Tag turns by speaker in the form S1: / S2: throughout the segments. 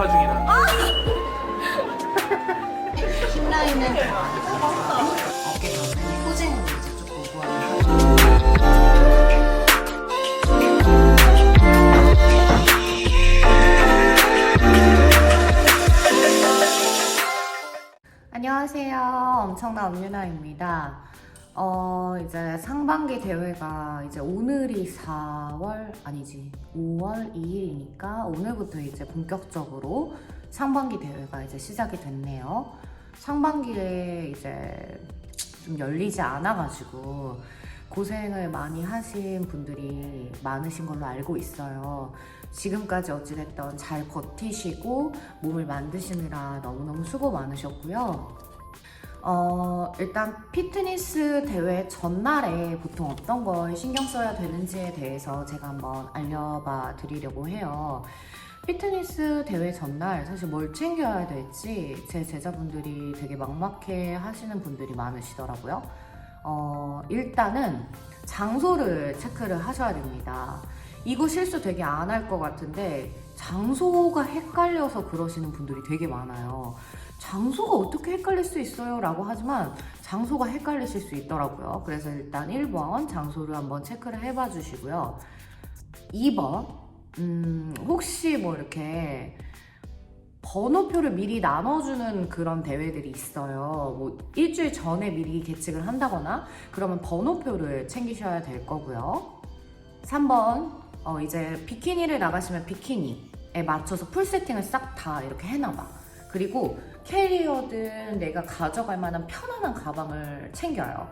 S1: 녹화 중이라.
S2: 힙라인은 어깨 전면이 포징으로 이제 조금 부하를 하죠. 안녕하세요. 엄청난 엄유나입니다. 이제 상반기 대회가 이제 오늘이 5월 2일이니까 오늘부터 이제 본격적으로 상반기 대회가 이제 시작이 됐네요. 상반기에 이제 좀 열리지 않아가지고 고생을 많이 하신 분들이 많으신 걸로 알고 있어요. 지금까지 어찌됐든 잘 버티시고 몸을 만드시느라 너무너무 수고 많으셨고요. 일단 피트니스 대회 전날에 보통 어떤 걸 신경 써야 되는지에 대해서 제가 한번 알려봐 드리려고 해요. 피트니스 대회 전날 사실 뭘 챙겨야 될지 제 제자분들이 되게 막막해 하시는 분들이 많으시더라고요. 일단은 장소를 체크를 하셔야 됩니다. 이거 실수 되게 안 할 것 같은데 장소가 헷갈려서 그러시는 분들이 되게 많아요. 장소가 어떻게 헷갈릴 수 있어요? 라고 하지만 장소가 헷갈리실 수 있더라고요. 그래서 일단 1번 장소를 한번 체크를 해봐 주시고요. 2번 혹시 뭐 이렇게 번호표를 미리 나눠주는 그런 대회들이 있어요. 뭐 일주일 전에 미리 계측을 한다거나 그러면 번호표를 챙기셔야 될 거고요. 3번 이제 비키니를 나가시면 비키니에 맞춰서 풀 세팅을 싹 다 이렇게 해놔봐. 그리고 캐리어든 내가 가져갈 만한 편안한 가방을 챙겨요.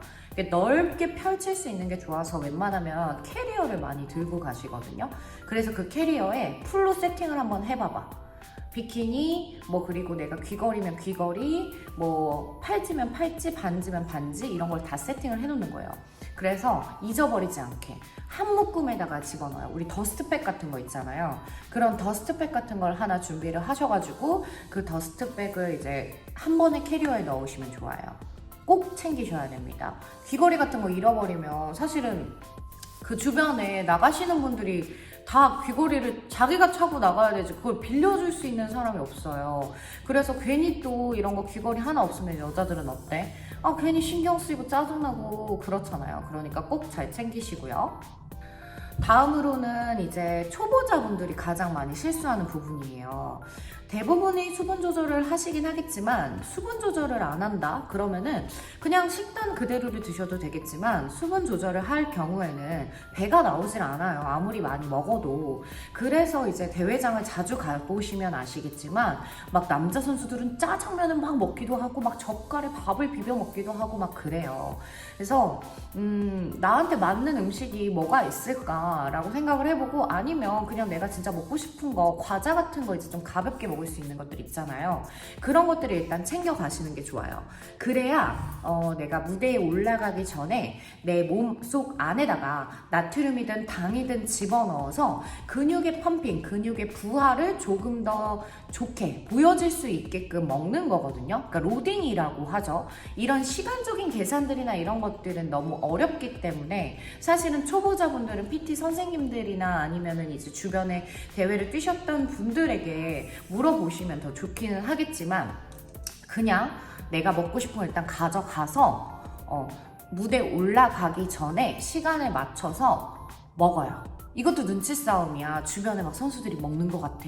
S2: 넓게 펼칠 수 있는 게 좋아서 웬만하면 캐리어를 많이 들고 가시거든요. 그래서 그 캐리어에 풀로 세팅을 한번 해봐봐. 비키니, 뭐 그리고 내가 귀걸이면 귀걸이, 뭐 팔찌면 팔찌, 반지면 반지 이런 걸 다 세팅을 해놓는 거예요. 그래서 잊어버리지 않게 한 묶음에다가 집어넣어요. 우리 더스트백 같은 거 있잖아요. 그런 더스트백 같은 걸 하나 준비를 하셔가지고 그 더스트백을 이제 한 번에 캐리어에 넣으시면 좋아요. 꼭 챙기셔야 됩니다. 귀걸이 같은 거 잃어버리면 사실은 그 주변에 나가시는 분들이 다 귀걸이를 자기가 차고 나가야 되지 그걸 빌려줄 수 있는 사람이 없어요. 그래서 괜히 또 이런 거 귀걸이 하나 없으면 여자들은 어때? 괜히 신경 쓰이고 짜증나고 그렇잖아요. 그러니까 꼭 잘 챙기시고요. 다음으로는 이제 초보자분들이 가장 많이 실수하는 부분이에요. 대부분이 수분 조절을 하시긴 하겠지만 수분 조절을 안 한다? 그러면은 그냥 식단 그대로를 드셔도 되겠지만 수분 조절을 할 경우에는 배가 나오질 않아요. 아무리 많이 먹어도. 그래서 이제 대회장을 자주 가보시면 아시겠지만 막 남자 선수들은 짜장면을 막 먹기도 하고 막 젓갈에 밥을 비벼 먹기도 하고 막 그래요. 그래서 나한테 맞는 음식이 뭐가 있을까라고 생각을 해보고 아니면 그냥 내가 진짜 먹고 싶은 거 과자 같은 거 이제 좀 가볍게 먹을 수 있는 것들 있잖아요. 그런 것들을 일단 챙겨 가시는 게 좋아요. 그래야 내가 무대에 올라가기 전에 내 몸속 안에다가 나트륨이든 당이든 집어넣어서 근육의 펌핑, 근육의 부하를 조금 더 좋게 보여질 수 있게끔 먹는 거거든요. 그러니까 로딩이라고 하죠. 이런 시간적인 계산들이나 이런 것들은 너무 어렵기 때문에 사실은 초보자분들은 PT 선생님들이나 아니면은 이제 주변에 대회를 뛰셨던 분들에게 물어보시면 더 좋기는 하겠지만 그냥 내가 먹고 싶은 거 일단 가져가서 무대 올라가기 전에 시간을 맞춰서 먹어요. 이것도 눈치 싸움이야. 주변에 막 선수들이 먹는 것 같아.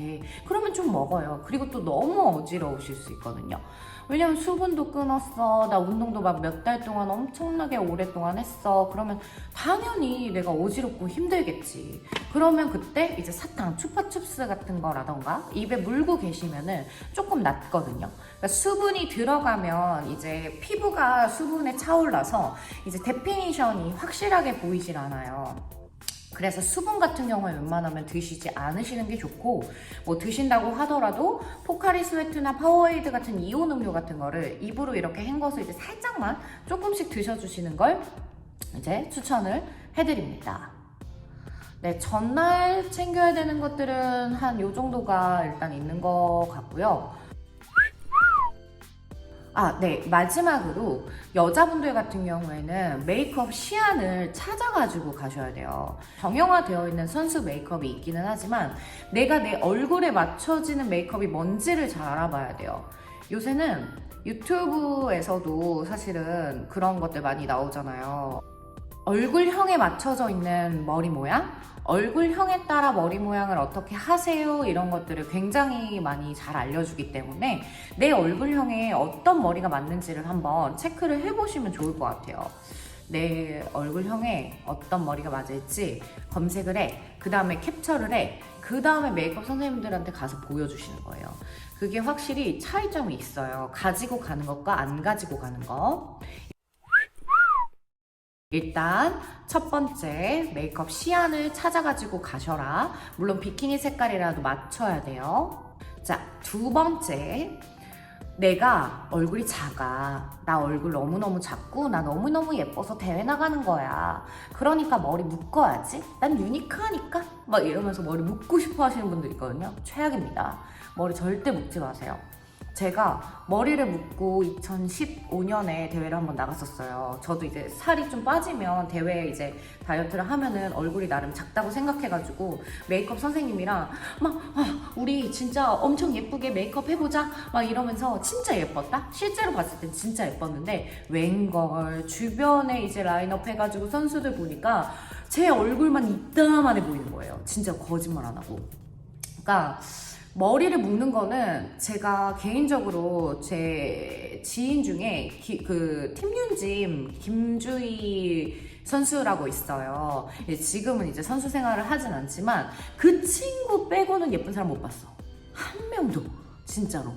S2: 그러면 좀 먹어요. 그리고 또 너무 어지러우실 수 있거든요. 왜냐면 수분도 끊었어. 나 운동도 막 몇 달 동안 엄청나게 오랫동안 했어. 그러면 당연히 내가 어지럽고 힘들겠지. 그러면 그때 이제 사탕, 추파춥스 같은 거라던가 입에 물고 계시면은 조금 낫거든요. 그러니까 수분이 들어가면 이제 피부가 수분에 차올라서 이제 데피니션이 확실하게 보이질 않아요. 그래서 수분 같은 경우에 웬만하면 드시지 않으시는 게 좋고 뭐 드신다고 하더라도 포카리 스웨트나 파워에이드 같은 이온 음료 같은 거를 입으로 이렇게 헹궈서 이제 살짝만 조금씩 드셔주시는 걸 이제 추천을 해드립니다. 네, 전날 챙겨야 되는 것들은 한 요 정도가 일단 있는 것 같고요. 네. 마지막으로 여자분들 같은 경우에는 메이크업 시안을 찾아가지고 가셔야 돼요. 정형화되어 있는 선수 메이크업이 있기는 하지만 내가 내 얼굴에 맞춰지는 메이크업이 뭔지를 잘 알아봐야 돼요. 요새는 유튜브에서도 사실은 그런 것들 많이 나오잖아요. 얼굴형에 맞춰져 있는 머리 모양? 얼굴형에 따라 머리 모양을 어떻게 하세요? 이런 것들을 굉장히 많이 잘 알려주기 때문에 내 얼굴형에 어떤 머리가 맞는지를 한번 체크를 해보시면 좋을 것 같아요. 내 얼굴형에 어떤 머리가 맞을지 검색을 해. 그 다음에 캡처를 해. 그 다음에 메이크업 선생님들한테 가서 보여주시는 거예요. 그게 확실히 차이점이 있어요. 가지고 가는 것과 안 가지고 가는 거. 일단 첫 번째 메이크업 시안을 찾아가지고 가셔라. 물론 비키니 색깔이라도 맞춰야 돼요. 자, 두 번째, 내가 얼굴이 작아. 나 얼굴 너무너무 작고 나 너무너무 예뻐서 대회 나가는 거야. 그러니까 머리 묶어야지. 난 유니크하니까. 막 이러면서 머리 묶고 싶어 하시는 분들 있거든요. 최악입니다. 머리 절대 묶지 마세요. 제가 머리를 묶고 2015년에 대회를 한번 나갔었어요. 저도 이제 살이 좀 빠지면 대회에 이제 다이어트를 하면은 얼굴이 나름 작다고 생각해가지고 메이크업 선생님이랑 막 우리 진짜 엄청 예쁘게 메이크업 해보자 막 이러면서 진짜 예뻤다? 실제로 봤을 땐 진짜 예뻤는데 웬걸 주변에 이제 라인업 해가지고 선수들 보니까 제 얼굴만 이따만해 보이는 거예요. 진짜 거짓말 안 하고. 그러니까 머리를 묶는 거는 제가 개인적으로 제 지인 중에 그 팀윤짐 김주희 선수라고 있어요. 지금은 이제 선수 생활을 하진 않지만 그 친구 빼고는 예쁜 사람 못 봤어. 한 명도. 진짜로.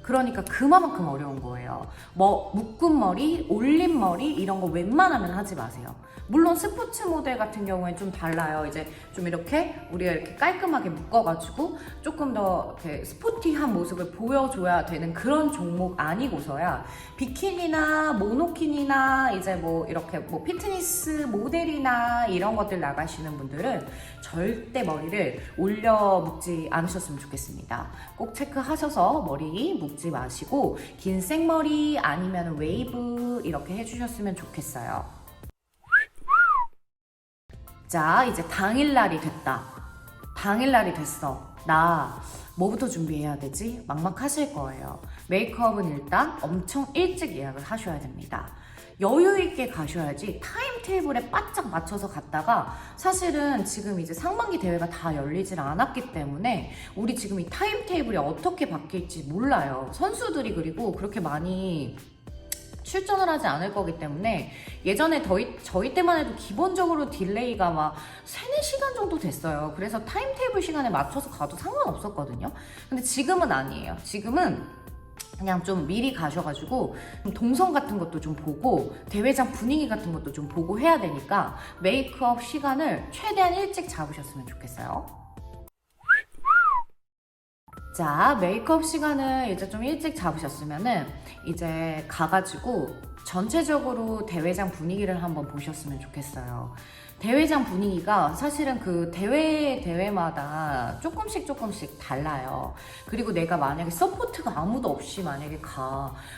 S2: 그러니까 그만큼 어려운 거예요. 뭐 묶은 머리, 올린 머리 이런 거 웬만하면 하지 마세요. 물론 스포츠 모델 같은 경우엔 좀 달라요. 이제 좀 이렇게 우리가 이렇게 깔끔하게 묶어가지고 조금 더 이렇게 스포티한 모습을 보여줘야 되는 그런 종목 아니고서야 비키니나 모노킨이나 이제 뭐 이렇게 뭐 피트니스 모델이나 이런 것들 나가시는 분들은 절대 머리를 올려 묶지 않으셨으면 좋겠습니다. 꼭 체크하셔서 머리 묶지 마시고 긴 생머리 아니면 웨이브 이렇게 해주셨으면 좋겠어요. 자, 이제 당일날이 됐다. 당일날이 됐어. 나 뭐부터 준비해야 되지? 막막하실 거예요. 메이크업은 일단 엄청 일찍 예약을 하셔야 됩니다. 여유 있게 가셔야지 타임테이블에 바짝 맞춰서 갔다가 사실은 지금 이제 상반기 대회가 다 열리질 않았기 때문에 우리 지금 이 타임테이블이 어떻게 바뀔지 몰라요. 선수들이 그리고 그렇게 많이 출전을 하지 않을 거기 때문에 예전에 저희 때만 해도 기본적으로 딜레이가 막 3-4시간 정도 됐어요. 그래서 타임테이블 시간에 맞춰서 가도 상관없었거든요. 근데 지금은 아니에요. 지금은 그냥 좀 미리 가셔가지고 동선 같은 것도 좀 보고 대회장 분위기 같은 것도 좀 보고 해야 되니까 메이크업 시간을 최대한 일찍 잡으셨으면 좋겠어요. 자, 메이크업 시간을 이제 좀 일찍 잡으셨으면은 이제 가가지고 전체적으로 대회장 분위기를 한번 보셨으면 좋겠어요. 대회장 분위기가 사실은 그 대회마다 조금씩 달라요. 그리고 내가 만약에 서포트가 아무도 없이 만약에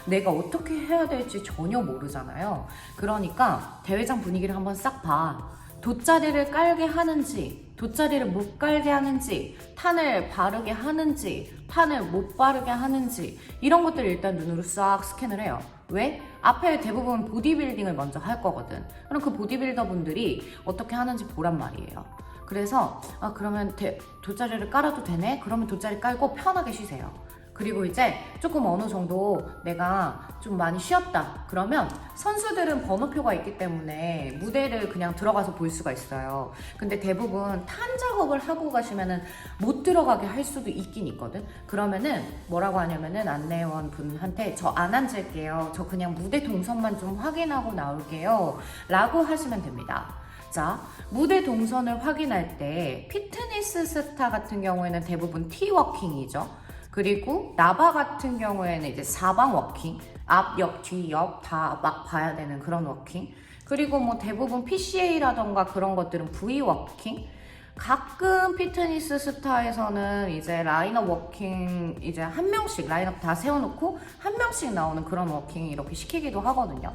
S2: 내가 어떻게 해야 될지 전혀 모르잖아요. 그러니까 대회장 분위기를 한번 싹 봐. 돗자리를 깔게 하는지, 돗자리를 못 깔게 하는지, 탄을 바르게 하는지, 탄을 못 바르게 하는지 이런 것들을 일단 눈으로 싹 스캔을 해요. 왜? 앞에 대부분 보디빌딩을 먼저 할 거거든. 그럼 그 보디빌더 분들이 어떻게 하는지 보란 말이에요. 그래서 그러면 돗자리를 깔아도 되네? 그러면 돗자리 깔고 편하게 쉬세요. 그리고 이제 조금 어느 정도 내가 좀 많이 쉬었다 그러면 선수들은 번호표가 있기 때문에 무대를 그냥 들어가서 볼 수가 있어요. 근데 대부분 탄 작업을 하고 가시면은 못 들어가게 할 수도 있긴 있거든. 그러면은 뭐라고 하냐면은 안내원 분한테 저 안 앉을게요. 저 그냥 무대 동선만 좀 확인하고 나올게요 라고 하시면 됩니다. 자, 무대 동선을 확인할 때 피트니스 스타 같은 경우에는 대부분 T-워킹이죠. 그리고 나바 같은 경우에는 이제 사방 워킹, 앞, 옆, 뒤, 옆 다 막 봐야 되는 그런 워킹. 그리고 뭐 대부분 PCA라던가 그런 것들은 V 워킹. 가끔 피트니스 스타에서는 이제 라인업 워킹 이제 한 명씩 라인업 다 세워놓고 한 명씩 나오는 그런 워킹 이렇게 시키기도 하거든요.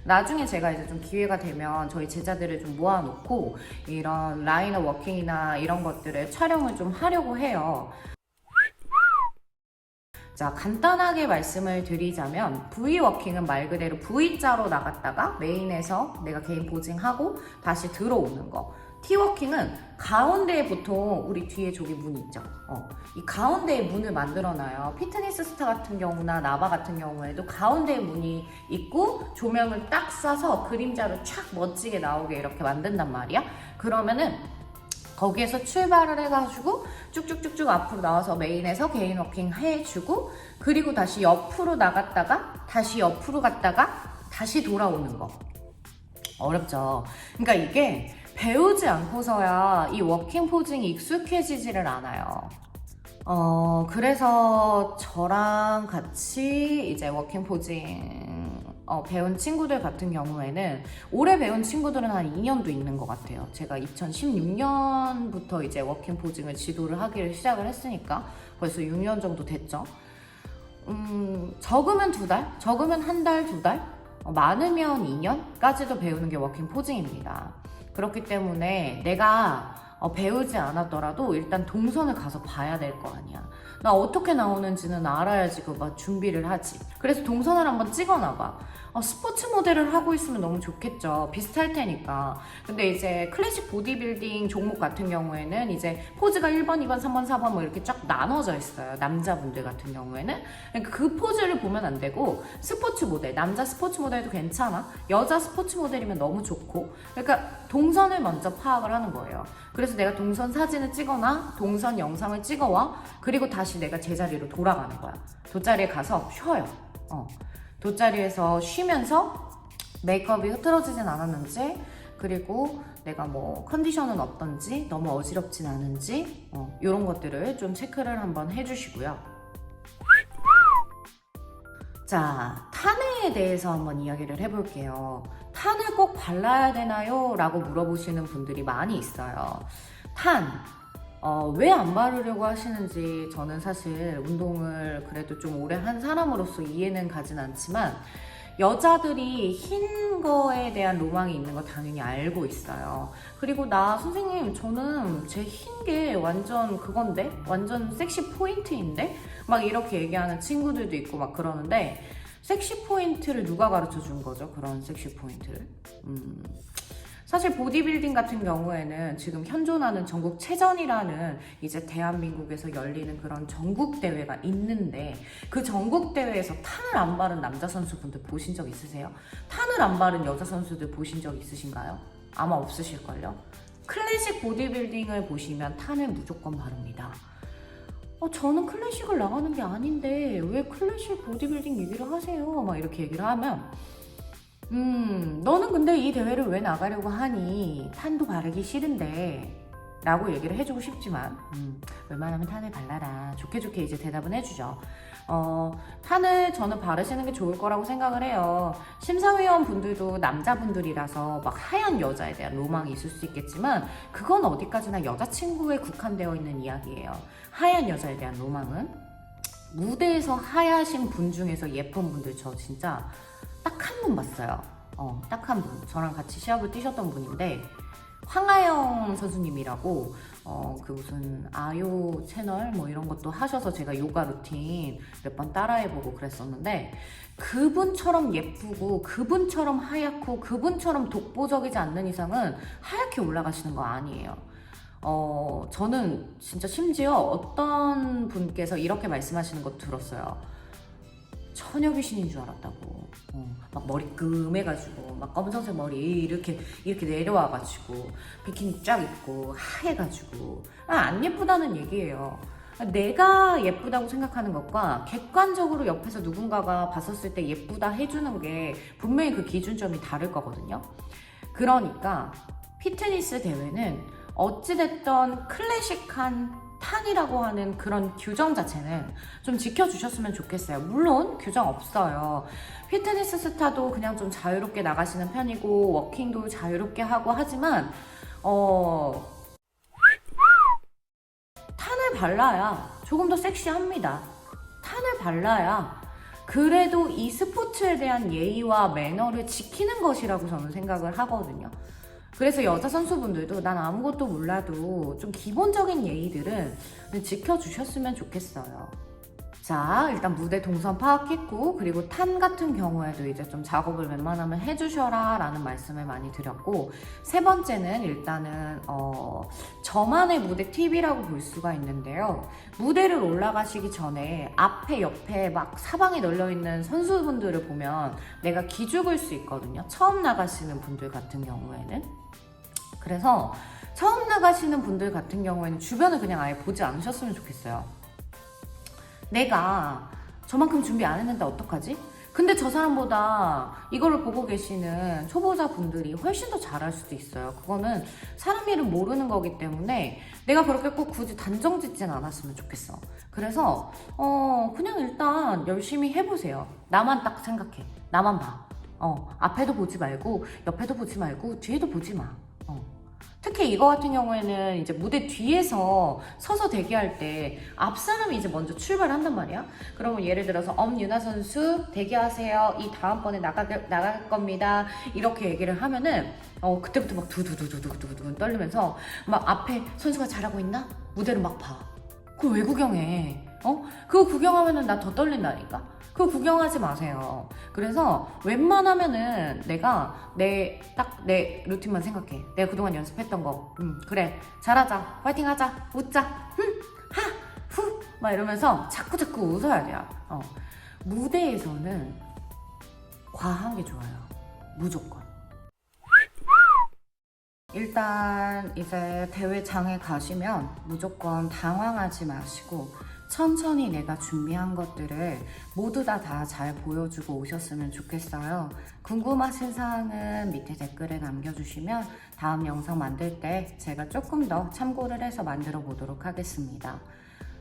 S2: 나중에 제가 이제 좀 기회가 되면 저희 제자들을 좀 모아놓고 이런 라인업 워킹이나 이런 것들을 촬영을 좀 하려고 해요. 자, 간단하게 말씀을 드리자면 V워킹은 말 그대로 V자로 나갔다가 메인에서 내가 개인 포징하고 다시 들어오는 거. T워킹은 가운데에 보통 우리 뒤에 저기 문이 있죠. 이 가운데에 문을 만들어놔요. 피트니스 스타 같은 경우나 나바 같은 경우에도 가운데에 문이 있고 조명을 딱 쏴서 그림자로 촥 멋지게 나오게 이렇게 만든단 말이야. 그러면은 거기에서 출발을 해가지고 쭉쭉쭉쭉 앞으로 나와서 메인에서 개인 워킹 해주고 그리고 다시 옆으로 나갔다가 다시 옆으로 갔다가 다시 돌아오는 거. 어렵죠. 그러니까 이게 배우지 않고서야 이 워킹 포징이 익숙해지지를 않아요. 그래서 저랑 같이 이제 워킹 포징 배운 친구들 같은 경우에는 오래 배운 친구들은 한 2년도 있는 것 같아요. 제가 2016년부터 이제 워킹 포징을 지도를 하기를 시작을 했으니까 벌써 6년 정도 됐죠. 적으면 2달, 적으면 1달, 2달, 많으면 2년까지도 배우는 게 워킹 포징입니다. 그렇기 때문에 내가 배우지 않았더라도 일단 동선을 가서 봐야 될 거 아니야. 나 어떻게 나오는지는 알아야지 그거 준비를 하지. 그래서 동선을 한번 찍어놔봐. 스포츠 모델을 하고 있으면 너무 좋겠죠. 비슷할 테니까. 근데 이제 클래식 보디빌딩 종목 같은 경우에는 이제 포즈가 1번, 2번, 3번, 4번 뭐 이렇게 쫙 나눠져 있어요. 남자분들 같은 경우에는. 그러니까 그 포즈를 보면 안 되고 스포츠 모델, 남자 스포츠 모델도 괜찮아. 여자 스포츠 모델이면 너무 좋고. 그러니까 동선을 먼저 파악을 하는 거예요. 그래서 내가 동선 사진을 찍거나 동선 영상을 찍어와. 그리고 다시 내가 제자리로 돌아가는 거야. 돗자리에 가서 쉬어요. 돗자리에서 쉬면서 메이크업이 흐트러지진 않았는지 그리고 내가 뭐 컨디션은 어떤지 너무 어지럽진 않은지 이런 것들을 좀 체크를 한번 해주시고요. 자, 탄에 대해서 한번 이야기를 해볼게요. 탄을 꼭 발라야 되나요? 라고 물어보시는 분들이 많이 있어요. 탄 왜 안 바르려고 하시는지 저는 사실 운동을 그래도 좀 오래 한 사람으로서 이해는 가진 않지만 여자들이 흰 거에 대한 로망이 있는 거 당연히 알고 있어요. 그리고 나 선생님 저는 제 흰 게 완전 그건데? 완전 섹시 포인트인데? 막 이렇게 얘기하는 친구들도 있고 막 그러는데 섹시 포인트를 누가 가르쳐 준 거죠? 그런 섹시 포인트를? 사실 보디빌딩 같은 경우에는 지금 현존하는 전국체전이라는 이제 대한민국에서 열리는 그런 전국대회가 있는데 그 전국대회에서 탄을 안 바른 남자 선수분들 보신 적 있으세요? 탄을 안 바른 여자 선수들 보신 적 있으신가요? 아마 없으실걸요? 클래식 보디빌딩을 보시면 탄을 무조건 바릅니다. 저는 클래식을 나가는 게 아닌데 왜 클래식 보디빌딩 얘기를 하세요? 막 이렇게 얘기를 하면 너는 근데 이 대회를 왜 나가려고 하니? 탄도 바르기 싫은데 라고 얘기를 해주고 싶지만 웬만하면 탄을 발라라 좋게 좋게 이제 대답은 해주죠. 탄을 저는 바르시는 게 좋을 거라고 생각을 해요. 심사위원 분들도 남자분들이라서 막 하얀 여자에 대한 로망이 있을 수 있겠지만 그건 어디까지나 여자친구에 국한되어 있는 이야기예요. 하얀 여자에 대한 로망은 무대에서 하얗신 분 중에서 예쁜 분들 저 진짜 딱 한 분 봤어요. 딱 한 분. 저랑 같이 시합을 뛰셨던 분인데 황하영 선수님이라고 그 무슨 아요 채널 뭐 이런 것도 하셔서 제가 요가 루틴 몇 번 따라해보고 그랬었는데 그분처럼 예쁘고 그분처럼 하얗고 그분처럼 독보적이지 않는 이상은 하얗게 올라가시는 거 아니에요. 저는 진짜 심지어 어떤 분께서 이렇게 말씀하시는 거 들었어요. 처녀 귀신인 줄 알았다고. 막 머리 금해가지고 막 검정색 머리 이렇게 내려와가지고 비키니 쫙 입고 하얘가지고 안 예쁘다는 얘기예요. 내가 예쁘다고 생각하는 것과 객관적으로 옆에서 누군가가 봤었을 때 예쁘다 해주는 게 분명히 그 기준점이 다를 거거든요. 그러니까 피트니스 대회는 어찌됐던 클래식한 탄이라고 하는 그런 규정 자체는 좀 지켜주셨으면 좋겠어요. 물론 규정 없어요. 피트니스 스타도 그냥 좀 자유롭게 나가시는 편이고 워킹도 자유롭게 하고 하지만 발라야 조금 더 섹시합니다. 탄을 발라야 그래도 이 스포츠에 대한 예의와 매너를 지키는 것이라고 저는 생각을 하거든요. 그래서 여자 선수분들도 난 아무것도 몰라도 좀 기본적인 예의들은 지켜주셨으면 좋겠어요. 자, 일단 무대 동선 파악했고, 그리고 탄 같은 경우에도 이제 좀 작업을 웬만하면 해주셔라 라는 말씀을 많이 드렸고, 세 번째는 일단은 저만의 무대 팁이라고 볼 수가 있는데요. 무대를 올라가시기 전에 앞에 옆에 막 사방에 널려있는 선수분들을 보면 내가 기죽을 수 있거든요. 처음 나가시는 분들 같은 경우에는. 그래서 처음 나가시는 분들 같은 경우에는 주변을 그냥 아예 보지 않으셨으면 좋겠어요. 내가 저만큼 준비 안 했는데 어떡하지? 근데 저 사람보다 이거를 보고 계시는 초보자 분들이 훨씬 더 잘할 수도 있어요. 그거는 사람 이름 모르는 거기 때문에 내가 그렇게 꼭 굳이 단정 짓진 않았으면 좋겠어. 그래서 그냥 일단 열심히 해보세요. 나만 딱 생각해. 나만 봐. 앞에도 보지 말고 옆에도 보지 말고 뒤에도 보지 마. 특히 이거 같은 경우에는 이제 무대 뒤에서 서서 대기할 때 앞 사람이 이제 먼저 출발한단 말이야. 그러면 예를 들어서 엄유나 선수 대기하세요. 이 다음번에 나갈 겁니다. 이렇게 얘기를 하면은 그때부터 막 두두두두두두 떨리면서 막 앞에 선수가 잘하고 있나? 무대를 막 봐. 그걸 왜 구경해? 그거 구경하면은 나 더 떨린다니까. 그거 구경하지 마세요. 그래서 웬만하면은 내가 내 루틴만 생각해. 내가 그동안 연습했던 거. 그래. 잘하자. 파이팅 하자. 웃자. 하! 후! 막 이러면서 자꾸 웃어야 돼요. 무대에서는 과한 게 좋아요. 무조건. 일단 이제 대회장에 가시면 무조건 당황하지 마시고 천천히 내가 준비한 것들을 모두 다 잘 보여주고 오셨으면 좋겠어요. 궁금하신 사항은 밑에 댓글에 남겨주시면 다음 영상 만들 때 제가 조금 더 참고를 해서 만들어 보도록 하겠습니다.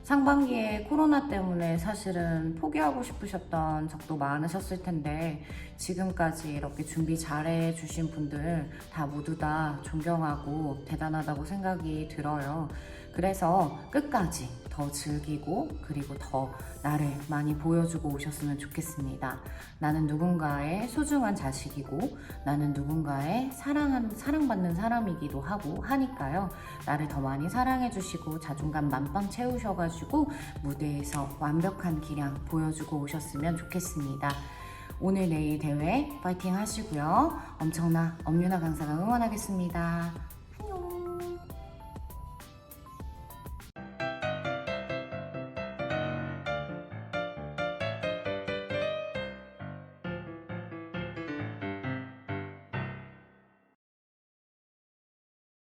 S2: 상반기에 코로나 때문에 사실은 포기하고 싶으셨던 적도 많으셨을 텐데 지금까지 이렇게 준비 잘해 주신 분들 다 모두 다 존경하고 대단하다고 생각이 들어요. 그래서 끝까지 더 즐기고 그리고 더 나를 많이 보여주고 오셨으면 좋겠습니다. 나는 누군가의 소중한 자식이고 나는 누군가의 사랑받는 사람이기도 하고 하니까요. 나를 더 많이 사랑해 주시고 자존감 만빵 채우셔가지고 무대에서 완벽한 기량 보여주고 오셨으면 좋겠습니다. 오늘 내일 대회 파이팅 하시고요. 엄청나 엄유나 강사가 응원하겠습니다.